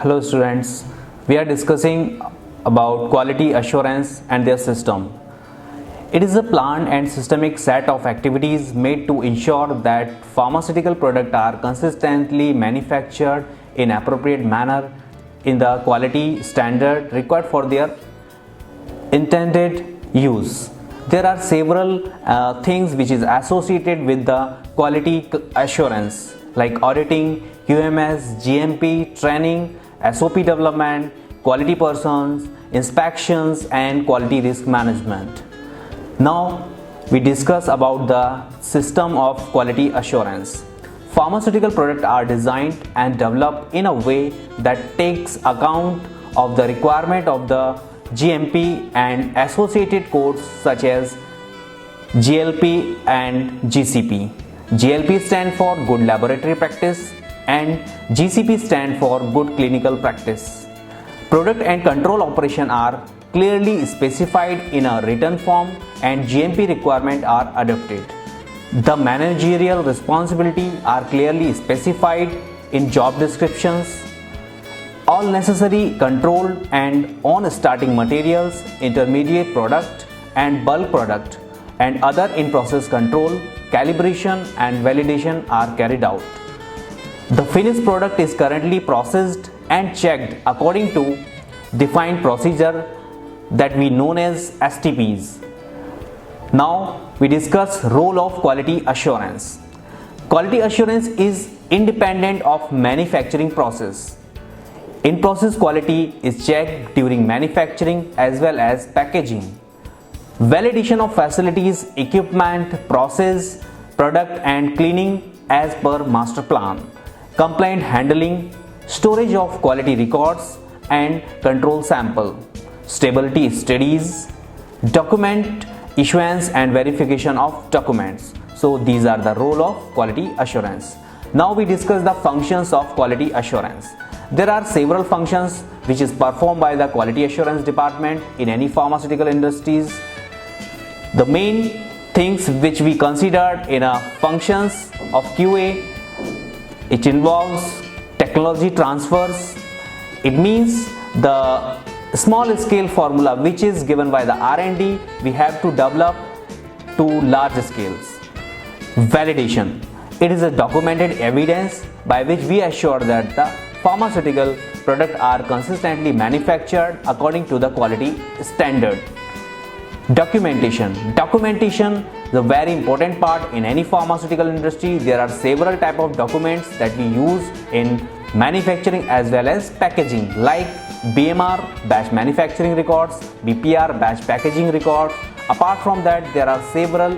Hello students, we are discussing about quality assurance and their system. It is a planned and systemic set of activities made to ensure that pharmaceutical products are consistently manufactured in appropriate manner in the quality standard required for their intended use. There are several things which is associated with the quality assurance like auditing, QMS, GMP, training, SOP development, quality persons, inspections and quality risk management. Now we discuss about the system of quality assurance. Pharmaceutical products are designed and developed in a way that takes account of the requirement of the GMP and associated codes such as GLP and GCP. GLP stand for Good Laboratory Practice and GCP stand for Good Clinical Practice. Product and control operation are clearly specified in a written form and GMP requirements are adopted. The managerial responsibility are clearly specified in job descriptions. All necessary control and on starting materials, intermediate product and bulk product and other in-process control, calibration and validation are carried out. The finished product is currently processed and checked according to defined procedure that we known as STPs. Now we discuss role of quality assurance. Quality assurance is independent of manufacturing process. In-process quality is checked during manufacturing as well as packaging. Validation of facilities, equipment, process, product and cleaning as per master plan. Complaint handling, storage of quality records and control sample. Stability studies, document issuance and verification of documents. So these are the role of quality assurance. Now we discuss the functions of quality assurance. There are several functions which is performed by the quality assurance department in any pharmaceutical industries. The main things which we considered in a functions of QA, it involves technology transfers. It means the small scale formula which is given by the R&D we have to develop to large scales. Validation, it is a documented evidence by which we assure that the pharmaceutical products are consistently manufactured according to the quality standard. Documentation is a very important part in any pharmaceutical industry. There are several type of documents that we use in manufacturing as well as packaging like BMR, batch manufacturing records, BPR, batch packaging records. Apart from that, there are several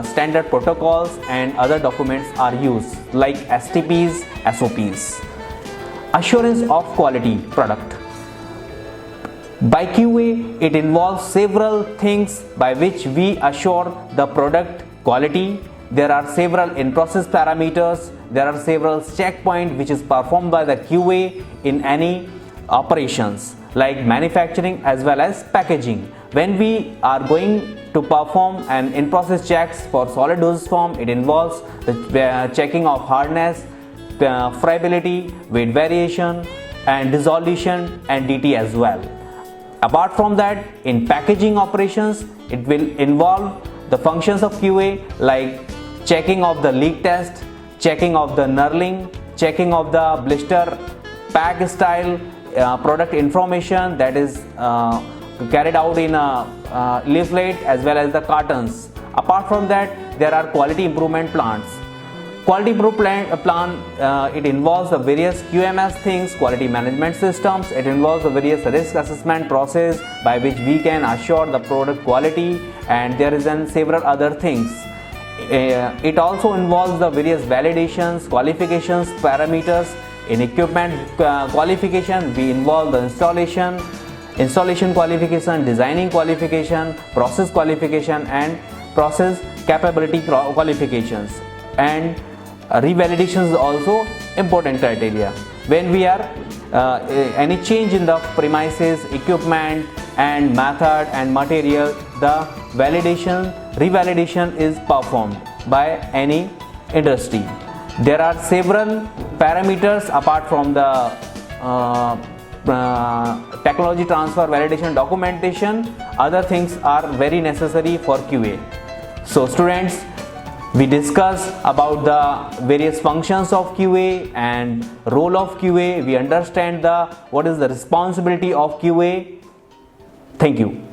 standard protocols and other documents are used like STPs, SOPs. Assurance of quality product. By QA, it involves several things by which we assure the product quality. There are several in-process parameters. There are several checkpoints which is performed by the QA in any operations like manufacturing as well as packaging. When we are going to perform an in-process checks for solid dosage form, it involves the checking of hardness, friability, weight variation and dissolution and DT as well. Apart from that, in packaging operations, it will involve the functions of QA like checking of the leak test, checking of the knurling, checking of the blister pack style, product information that is carried out in a leaflet as well as the cartons. Apart from that, there are quality improvement plans. Quality improvement plan, it involves the various QMS things, quality management systems. It involves the various risk assessment process by which we can assure the product quality, and there is several other things. It also involves the various validations, qualifications, parameters. In equipment qualification, we involve the installation qualification, designing qualification, process qualification and process capability qualifications. And revalidation is also important criteria. When we are any change in the premises, equipment and method and material, the revalidation is performed by any industry. There are several parameters apart from the technology transfer, validation, documentation, other things are very necessary for QA. So students, we discuss about the various functions of QA and role of QA. We understand what is the responsibility of QA. Thank you.